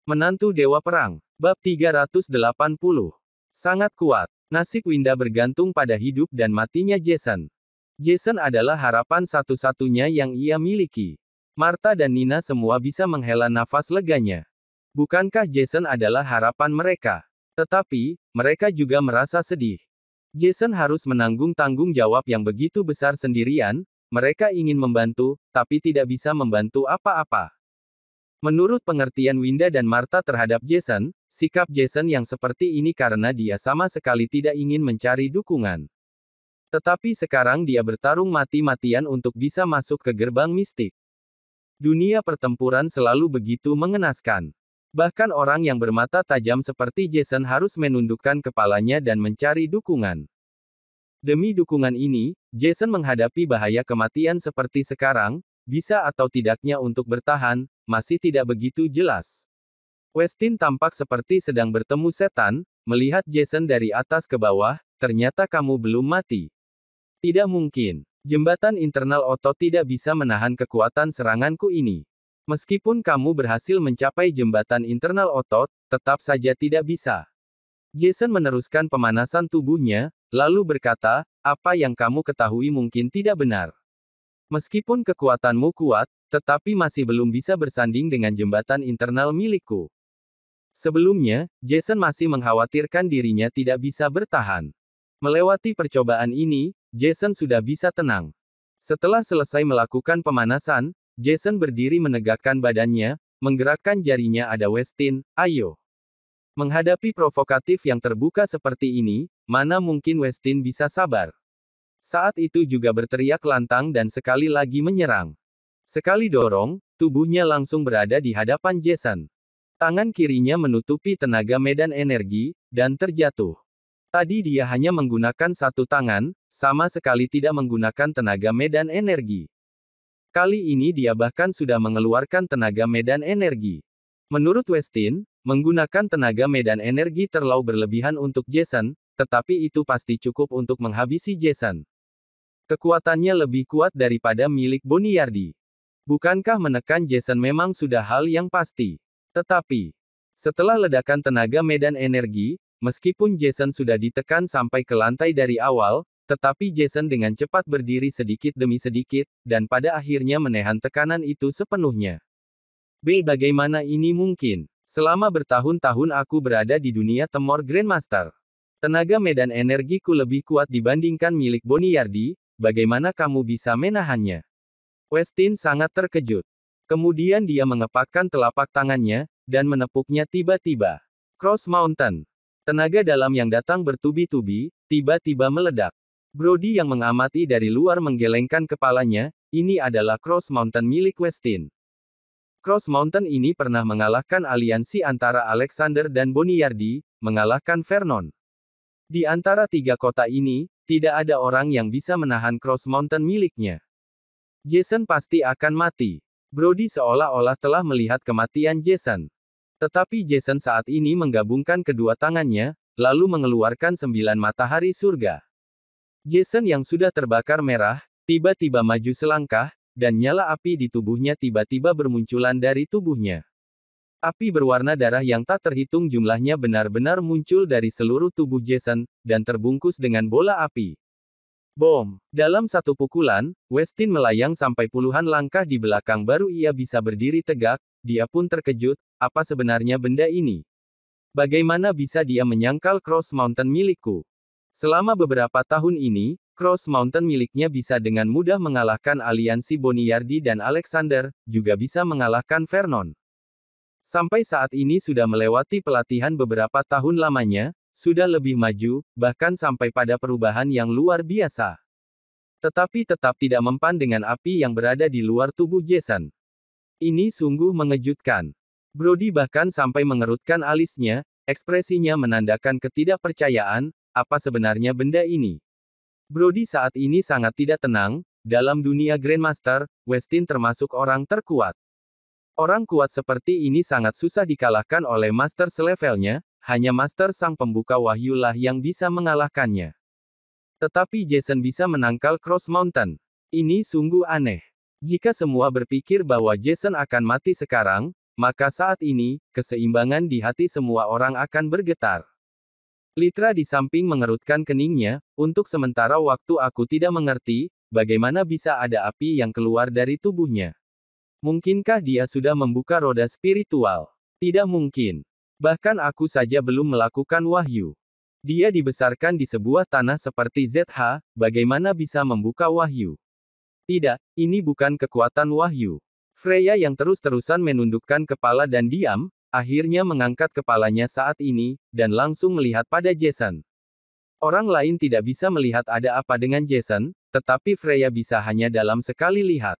Menantu Dewa Perang. Bab 380. Sangat kuat. Nasib Winda bergantung pada hidup dan matinya Jason. Jason adalah harapan satu-satunya yang ia miliki. Martha dan Nina semua bisa menghela nafas leganya. Bukankah Jason adalah harapan mereka? Tetapi, mereka juga merasa sedih. Jason harus menanggung tanggung jawab yang begitu besar sendirian. Mereka ingin membantu, tapi tidak bisa membantu apa-apa. Menurut pengertian Winda dan Martha terhadap Jason, sikap Jason yang seperti ini karena dia sama sekali tidak ingin mencari dukungan. Tetapi sekarang dia bertarung mati-matian untuk bisa masuk ke gerbang mistik. Dunia pertempuran selalu begitu mengenaskan. Bahkan orang yang bermata tajam seperti Jason harus menundukkan kepalanya dan mencari dukungan. Demi dukungan ini, Jason menghadapi bahaya kematian seperti sekarang, bisa atau tidaknya untuk bertahan, masih tidak begitu jelas. Westin tampak seperti sedang bertemu setan, melihat Jason dari atas ke bawah, ternyata kamu belum mati. Tidak mungkin. Jembatan internal otot tidak bisa menahan kekuatan seranganku ini. Meskipun kamu berhasil mencapai jembatan internal otot, tetap saja tidak bisa. Jason meneruskan pemanasan tubuhnya, lalu berkata, apa yang kamu ketahui mungkin tidak benar. Meskipun kekuatanmu kuat, tetapi masih belum bisa bersanding dengan jembatan internal milikku. Sebelumnya, Jason masih mengkhawatirkan dirinya tidak bisa bertahan. Melewati percobaan ini, Jason sudah bisa tenang. Setelah selesai melakukan pemanasan, Jason berdiri menegakkan badannya, menggerakkan jarinya. Ada Westin, ayo. Menghadapi provokatif yang terbuka seperti ini, mana mungkin Westin bisa sabar. Saat itu juga berteriak lantang dan sekali lagi menyerang. Sekali dorong, tubuhnya langsung berada di hadapan Jason. Tangan kirinya menutupi tenaga medan energi, dan terjatuh. Tadi dia hanya menggunakan satu tangan, sama sekali tidak menggunakan tenaga medan energi. Kali ini dia bahkan sudah mengeluarkan tenaga medan energi. Menurut Westin, menggunakan tenaga medan energi terlalu berlebihan untuk Jason, tetapi itu pasti cukup untuk menghabisi Jason. Kekuatannya lebih kuat daripada milik Boniyardi. Bukankah menekan Jason memang sudah hal yang pasti? Tetapi, setelah ledakan tenaga medan energi, meskipun Jason sudah ditekan sampai ke lantai dari awal, tetapi Jason dengan cepat berdiri sedikit demi sedikit, dan pada akhirnya menahan tekanan itu sepenuhnya. Bagaimana ini mungkin? Selama bertahun-tahun aku berada di dunia temor Grandmaster. Tenaga medan energiku lebih kuat dibandingkan milik Boniyardi, bagaimana kamu bisa menahannya? Westin sangat terkejut. Kemudian dia mengepakkan telapak tangannya, dan menepuknya tiba-tiba. Cross Mountain. Tenaga dalam yang datang bertubi-tubi, tiba-tiba meledak. Brody yang mengamati dari luar menggelengkan kepalanya, ini adalah Cross Mountain milik Westin. Cross Mountain ini pernah mengalahkan aliansi antara Alexander dan Boniyardi, mengalahkan Vernon. Di antara tiga kota ini, tidak ada orang yang bisa menahan Cross Mountain miliknya. Jason pasti akan mati. Brody seolah-olah telah melihat kematian Jason. Tetapi Jason saat ini menggabungkan kedua tangannya, lalu mengeluarkan 9 matahari surga. Jason yang sudah terbakar merah, tiba-tiba maju selangkah, dan nyala api di tubuhnya tiba-tiba bermunculan dari tubuhnya. Api berwarna darah yang tak terhitung jumlahnya benar-benar muncul dari seluruh tubuh Jason, dan terbungkus dengan bola api. Bom! Dalam satu pukulan, Westin melayang sampai puluhan langkah di belakang baru ia bisa berdiri tegak, dia pun terkejut, apa sebenarnya benda ini? Bagaimana bisa dia menyangkal Cross Mountain milikku? Selama beberapa tahun ini, Cross Mountain miliknya bisa dengan mudah mengalahkan aliansi Boniyardi dan Alexander, juga bisa mengalahkan Vernon. Sampai saat ini sudah melewati pelatihan beberapa tahun lamanya, sudah lebih maju, bahkan sampai pada perubahan yang luar biasa. Tetapi tetap tidak mempan dengan api yang berada di luar tubuh Jason. Ini sungguh mengejutkan. Brody bahkan sampai mengerutkan alisnya, ekspresinya menandakan ketidakpercayaan, apa sebenarnya benda ini? Brody saat ini sangat tidak tenang, dalam dunia Grandmaster, Westin termasuk orang terkuat. Orang kuat seperti ini sangat susah dikalahkan oleh master selevelnya, hanya master sang pembuka wahyulah yang bisa mengalahkannya. Tetapi Jason bisa menangkal Cross Mountain. Ini sungguh aneh. Jika semua berpikir bahwa Jason akan mati sekarang, maka saat ini, keseimbangan di hati semua orang akan bergetar. Litra di samping mengerutkan keningnya, untuk sementara waktu aku tidak mengerti, bagaimana bisa ada api yang keluar dari tubuhnya. Mungkinkah dia sudah membuka roda spiritual? Tidak mungkin. Bahkan aku saja belum melakukan wahyu. Dia dibesarkan di sebuah tanah seperti ZH, bagaimana bisa membuka wahyu? Tidak, ini bukan kekuatan wahyu. Freya yang terus-terusan menundukkan kepala dan diam, akhirnya mengangkat kepalanya saat ini, dan langsung melihat pada Jason. Orang lain tidak bisa melihat ada apa dengan Jason, tetapi Freya bisa hanya dalam sekali lihat.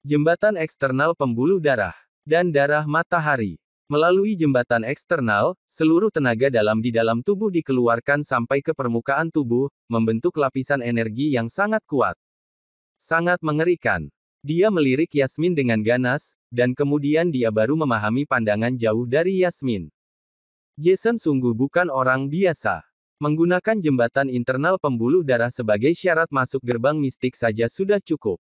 Jembatan eksternal pembuluh darah, dan darah matahari. Melalui jembatan eksternal, seluruh tenaga dalam di dalam tubuh dikeluarkan sampai ke permukaan tubuh, membentuk lapisan energi yang sangat kuat. Sangat mengerikan. Dia melirik Yasmin dengan ganas, dan kemudian dia baru memahami pandangan jauh dari Yasmin. Jason sungguh bukan orang biasa. Menggunakan jembatan internal pembuluh darah sebagai syarat masuk gerbang mistik saja sudah cukup.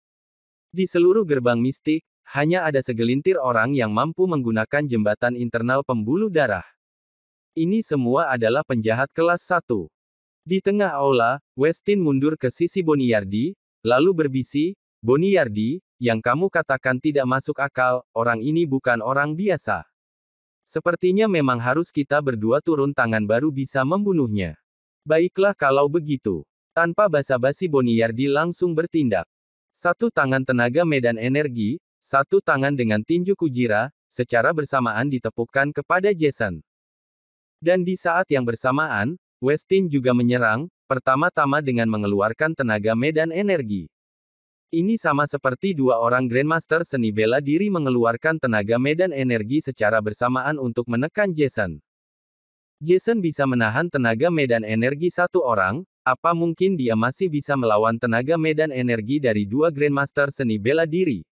Di seluruh gerbang mistik, hanya ada segelintir orang yang mampu menggunakan jembatan internal pembuluh darah. Ini semua adalah penjahat kelas 1. Di tengah aula, Westin mundur ke sisi Boniyardi, lalu berbisi, "Boniyardi, yang kamu katakan tidak masuk akal, orang ini bukan orang biasa. Sepertinya memang harus kita berdua turun tangan baru bisa membunuhnya." Baiklah kalau begitu. Tanpa basa-basi Boniyardi langsung bertindak. Satu tangan tenaga medan energi, satu tangan dengan tinju Kujira, secara bersamaan ditepukkan kepada Jason. Dan di saat yang bersamaan, Westin juga menyerang, pertama-tama dengan mengeluarkan tenaga medan energi. Ini sama seperti dua orang Grandmaster seni bela diri mengeluarkan tenaga medan energi secara bersamaan untuk menekan Jason. Jason bisa menahan tenaga medan energi satu orang, apa mungkin dia masih bisa melawan tenaga medan energi dari dua Grandmaster seni bela diri?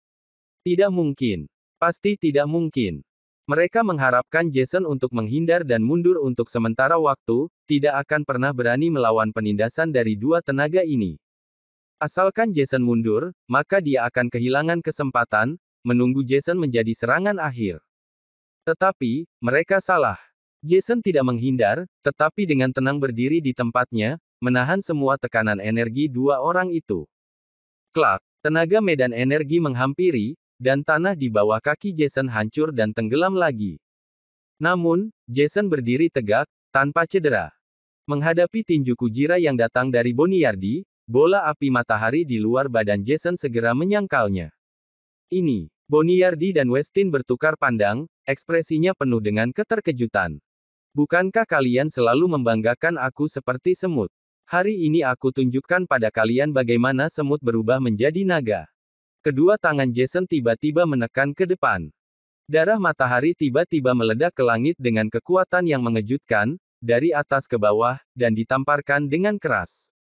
Tidak mungkin. Pasti tidak mungkin. Mereka mengharapkan Jason untuk menghindar dan mundur untuk sementara waktu, tidak akan pernah berani melawan penindasan dari dua tenaga ini. Asalkan Jason mundur, maka dia akan kehilangan kesempatan, menunggu Jason menjadi serangan akhir. Tetapi, mereka salah. Jason tidak menghindar, tetapi dengan tenang berdiri di tempatnya, menahan semua tekanan energi dua orang itu. Klak, tenaga medan energi menghampiri, dan tanah di bawah kaki Jason hancur dan tenggelam lagi. Namun, Jason berdiri tegak, tanpa cedera. Menghadapi tinju Kujira yang datang dari Boniyardi, bola api matahari di luar badan Jason segera menyangkalnya. Ini, Boniyardi dan Westin bertukar pandang, ekspresinya penuh dengan keterkejutan. Bukankah kalian selalu membanggakan aku seperti semut? Hari ini aku tunjukkan pada kalian bagaimana semut berubah menjadi naga. Kedua tangan Jason tiba-tiba menekan ke depan. Darah matahari tiba-tiba meledak ke langit dengan kekuatan yang mengejutkan, dari atas ke bawah, dan ditamparkan dengan keras.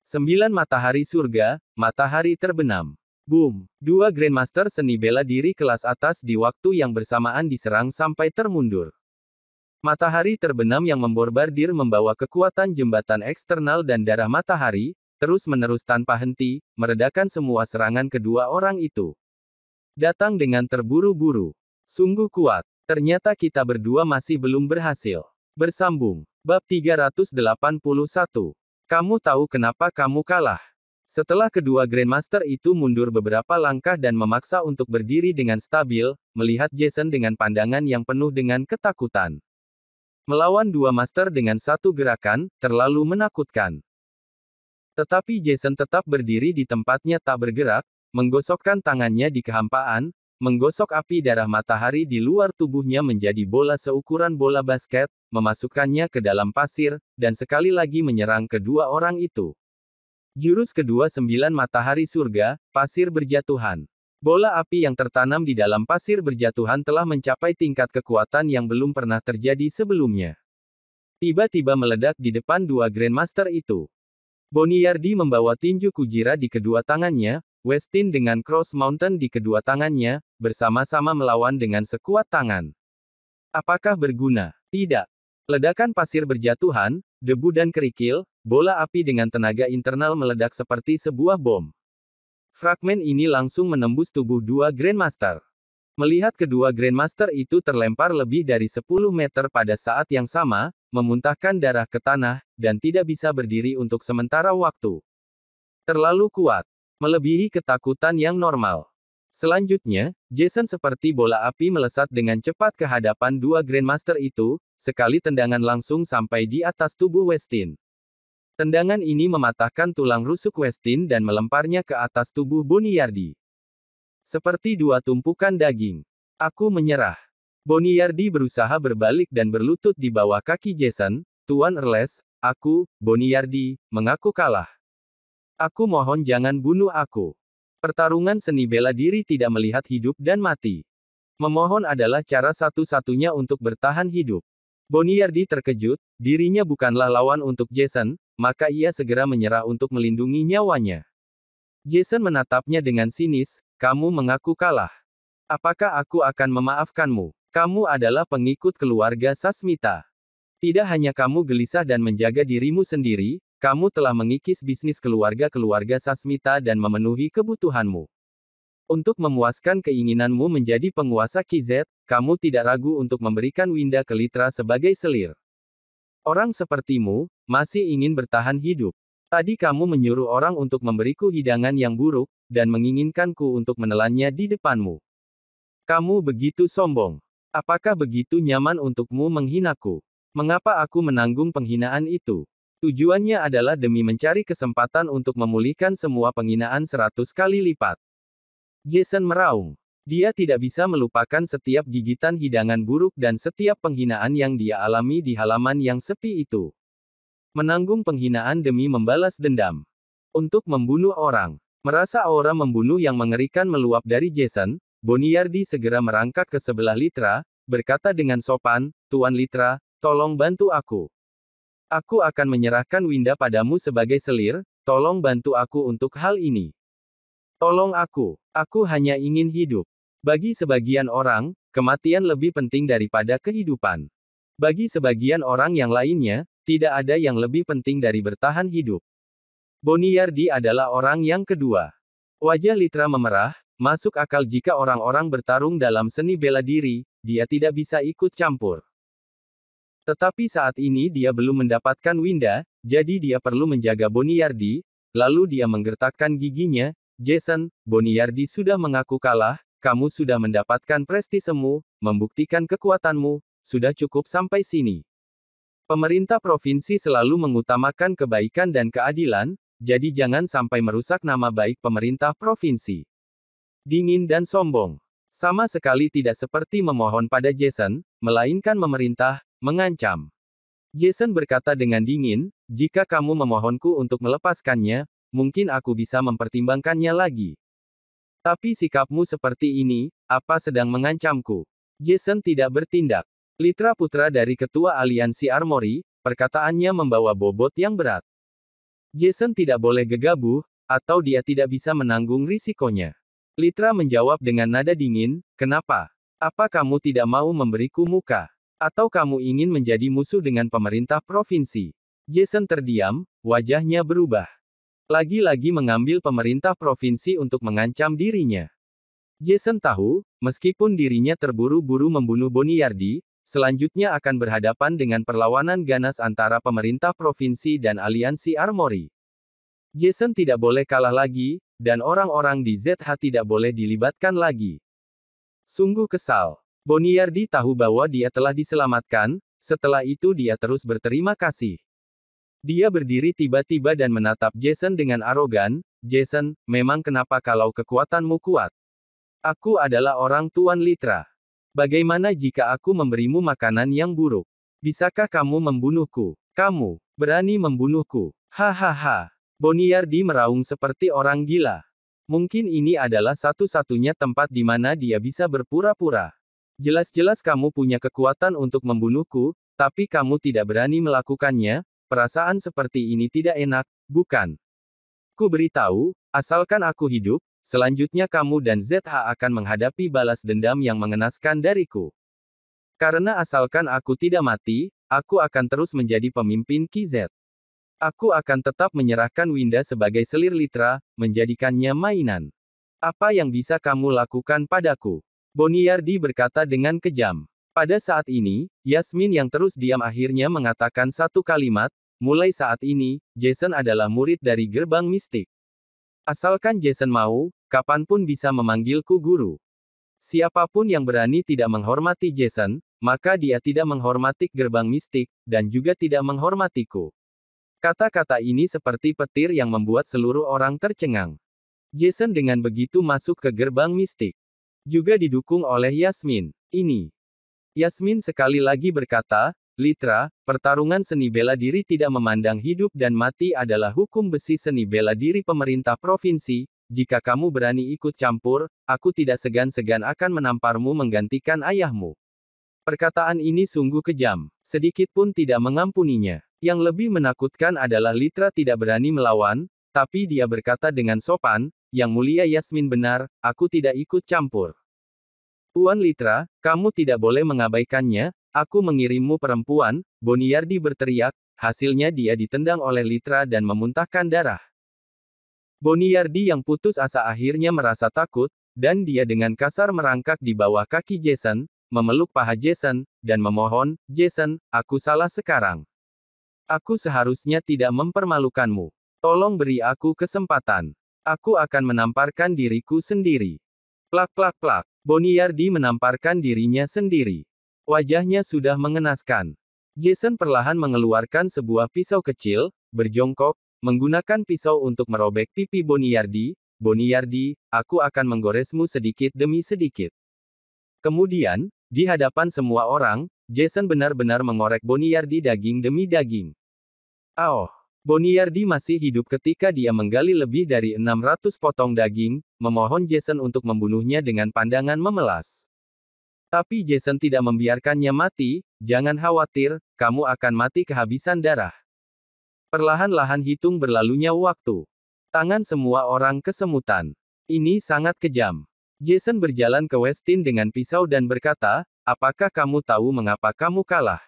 9 matahari surga, matahari terbenam. Boom! Dua Grandmaster seni bela diri kelas atas di waktu yang bersamaan diserang sampai termundur. Matahari terbenam yang memborbardir membawa kekuatan jembatan eksternal dan darah matahari, terus-menerus tanpa henti, meredakan semua serangan kedua orang itu. Datang dengan terburu-buru. Sungguh kuat. Ternyata kita berdua masih belum berhasil. Bersambung. Bab 381. Kamu tahu kenapa kamu kalah? Setelah kedua Grandmaster itu mundur beberapa langkah dan memaksa untuk berdiri dengan stabil, melihat Jason dengan pandangan yang penuh dengan ketakutan. Melawan dua master dengan satu gerakan, terlalu menakutkan. Tetapi Jason tetap berdiri di tempatnya tak bergerak, menggosokkan tangannya di kehampaan, menggosok api darah matahari di luar tubuhnya menjadi bola seukuran bola basket, memasukkannya ke dalam pasir, dan sekali lagi menyerang kedua orang itu. Jurus kedua 9 matahari surga, pasir berjatuhan. Bola api yang tertanam di dalam pasir berjatuhan telah mencapai tingkat kekuatan yang belum pernah terjadi sebelumnya. Tiba-tiba meledak di depan dua Grandmaster itu. Boniyardi membawa tinju Kujira di kedua tangannya, Westin dengan Cross Mountain di kedua tangannya, bersama-sama melawan dengan sekuat tangan. Apakah berguna? Tidak. Ledakan pasir berjatuhan, debu dan kerikil, bola api dengan tenaga internal meledak seperti sebuah bom. Fragmen ini langsung menembus tubuh dua Grandmaster. Melihat kedua Grandmaster itu terlempar lebih dari 10 meter pada saat yang sama, memuntahkan darah ke tanah, dan tidak bisa berdiri untuk sementara waktu. Terlalu kuat. Melebihi ketakutan yang normal. Selanjutnya, Jason seperti bola api melesat dengan cepat ke hadapan dua Grandmaster itu, sekali tendangan langsung sampai di atas tubuh Westin. Tendangan ini mematahkan tulang rusuk Westin dan melemparnya ke atas tubuh Boniyardi. Seperti dua tumpukan daging. Aku menyerah. Boniyardi berusaha berbalik dan berlutut di bawah kaki Jason. Tuan Erles, aku, Boniyardi, mengaku kalah. Aku mohon jangan bunuh aku. Pertarungan seni bela diri tidak melihat hidup dan mati. Memohon adalah cara satu-satunya untuk bertahan hidup. Boniyardi terkejut, dirinya bukanlah lawan untuk Jason, maka ia segera menyerah untuk melindungi nyawanya. Jason menatapnya dengan sinis, kamu mengaku kalah. Apakah aku akan memaafkanmu? Kamu adalah pengikut keluarga Sasmita. Tidak hanya kamu gelisah dan menjaga dirimu sendiri, kamu telah mengikis bisnis keluarga-keluarga Sasmita dan memenuhi kebutuhanmu. Untuk memuaskan keinginanmu menjadi penguasa KZ, kamu tidak ragu untuk memberikan Winda ke Litra sebagai selir. Orang sepertimu, masih ingin bertahan hidup. Tadi kamu menyuruh orang untuk memberiku hidangan yang buruk, dan menginginkanku untuk menelannya di depanmu. Kamu begitu sombong. Apakah begitu nyaman untukmu menghinaku? Mengapa aku menanggung penghinaan itu? Tujuannya adalah demi mencari kesempatan untuk memulihkan semua penghinaan 100 kali lipat. Jason meraung. Dia tidak bisa melupakan setiap gigitan hidangan buruk dan setiap penghinaan yang dia alami di halaman yang sepi itu. Menanggung penghinaan demi membalas dendam. Untuk membunuh orang. Merasa aura membunuh yang mengerikan meluap dari Jason, Boniyardi segera merangkak ke sebelah Litra, berkata dengan sopan, Tuan Litra, tolong bantu aku. Aku akan menyerahkan Winda padamu sebagai selir, tolong bantu aku untuk hal ini. Tolong aku hanya ingin hidup. Bagi sebagian orang, kematian lebih penting daripada kehidupan. Bagi sebagian orang yang lainnya, tidak ada yang lebih penting dari bertahan hidup. Boniyardi adalah orang yang kedua. Wajah Litra memerah, masuk akal jika orang-orang bertarung dalam seni bela diri, dia tidak bisa ikut campur. Tetapi saat ini dia belum mendapatkan Winda, jadi dia perlu menjaga Boniyardi, lalu dia menggertakkan giginya, Jason, Boniyardi sudah mengaku kalah, kamu sudah mendapatkan prestisemu, membuktikan kekuatanmu, sudah cukup sampai sini. Pemerintah provinsi selalu mengutamakan kebaikan dan keadilan, jadi jangan sampai merusak nama baik pemerintah provinsi. Dingin dan sombong. Sama sekali tidak seperti memohon pada Jason, melainkan memerintah, mengancam. Jason berkata dengan dingin, jika kamu memohonku untuk melepaskannya, mungkin aku bisa mempertimbangkannya lagi. Tapi sikapmu seperti ini, apa sedang mengancamku? Jason tidak bertindak. Litra putra dari ketua aliansi Armory, perkataannya membawa bobot yang berat. Jason tidak boleh gegabah, atau dia tidak bisa menanggung risikonya. Litra menjawab dengan nada dingin, kenapa? Apa kamu tidak mau memberiku muka? Atau kamu ingin menjadi musuh dengan pemerintah provinsi? Jason terdiam, wajahnya berubah. Lagi-lagi mengambil pemerintah provinsi untuk mengancam dirinya. Jason tahu, meskipun dirinya terburu-buru membunuh Boniyardi, selanjutnya akan berhadapan dengan perlawanan ganas antara pemerintah provinsi dan aliansi Armory. Jason tidak boleh kalah lagi, dan orang-orang di ZH tidak boleh dilibatkan lagi. Sungguh kesal. Boniyardi tahu bahwa dia telah diselamatkan, setelah itu dia terus berterima kasih. Dia berdiri tiba-tiba dan menatap Jason dengan arogan, Jason, memang kenapa kalau kekuatanmu kuat? Aku adalah orang Tuan Litra. Bagaimana jika aku memberimu makanan yang buruk? Bisakah kamu membunuhku? Kamu berani membunuhku? Hahaha. Boniyardi meraung seperti orang gila. Mungkin ini adalah satu-satunya tempat di mana dia bisa berpura-pura. Jelas-jelas kamu punya kekuatan untuk membunuhku, tapi kamu tidak berani melakukannya. Perasaan seperti ini tidak enak, bukan? Ku beritahu, asalkan aku hidup, selanjutnya kamu dan ZH akan menghadapi balas dendam yang mengenaskan dariku. Karena asalkan aku tidak mati, aku akan terus menjadi pemimpin KZ. Aku akan tetap menyerahkan Winda sebagai selir Litra, menjadikannya mainan. Apa yang bisa kamu lakukan padaku? Boniardi berkata dengan kejam. Pada saat ini, Yasmin yang terus diam akhirnya mengatakan satu kalimat, mulai saat ini, Jason adalah murid dari gerbang mistik. Asalkan Jason mau, kapanpun bisa memanggilku guru. Siapapun yang berani tidak menghormati Jason, maka dia tidak menghormati gerbang mistik, dan juga tidak menghormatiku. Kata-kata ini seperti petir yang membuat seluruh orang tercengang. Jason dengan begitu masuk ke gerbang mistik. Juga didukung oleh Yasmin. Yasmin sekali lagi berkata, Litra, pertarungan seni bela diri tidak memandang hidup dan mati adalah hukum besi seni bela diri pemerintah provinsi. Jika kamu berani ikut campur, aku tidak segan-segan akan menamparmu menggantikan ayahmu. Perkataan ini sungguh kejam. Sedikit pun tidak mengampuninya. Yang lebih menakutkan adalah Litra tidak berani melawan, tapi dia berkata dengan sopan, Yang mulia Yasmin benar, aku tidak ikut campur. Tuan Litra, kamu tidak boleh mengabaikannya, aku mengirimmu perempuan, Boniardi berteriak, hasilnya dia ditendang oleh Litra dan memuntahkan darah. Boniardi yang putus asa akhirnya merasa takut, dan dia dengan kasar merangkak di bawah kaki Jason, memeluk paha Jason, dan memohon, Jason, aku salah sekarang. Aku seharusnya tidak mempermalukanmu. Tolong beri aku kesempatan. Aku akan menamparkan diriku sendiri. Plak plak plak. Boniardi menamparkan dirinya sendiri. Wajahnya sudah mengenaskan. Jason perlahan mengeluarkan sebuah pisau kecil, berjongkok, menggunakan pisau untuk merobek pipi Boniardi. Boniardi, aku akan menggoresmu sedikit demi sedikit. Kemudian, di hadapan semua orang, Jason benar-benar mengorek Boniardi daging demi daging. Aoh! Boniardi masih hidup ketika dia menggali lebih dari 600 potong daging, memohon Jason untuk membunuhnya dengan pandangan memelas. Tapi Jason tidak membiarkannya mati, jangan khawatir, kamu akan mati kehabisan darah. Perlahan-lahan hitung berlalunya waktu. Tangan semua orang kesemutan. Ini sangat kejam. Jason berjalan ke Westin dengan pisau dan berkata, apakah kamu tahu mengapa kamu kalah?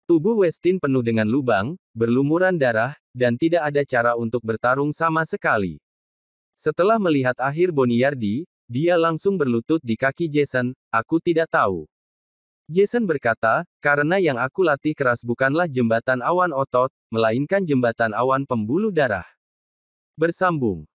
Tubuh Westin penuh dengan lubang, berlumuran darah, dan tidak ada cara untuk bertarung sama sekali. Setelah melihat akhir Boniardi, dia langsung berlutut di kaki Jason, aku tidak tahu. Jason berkata, karena yang aku latih keras bukanlah jembatan awan otot, melainkan jembatan awan pembuluh darah. Bersambung.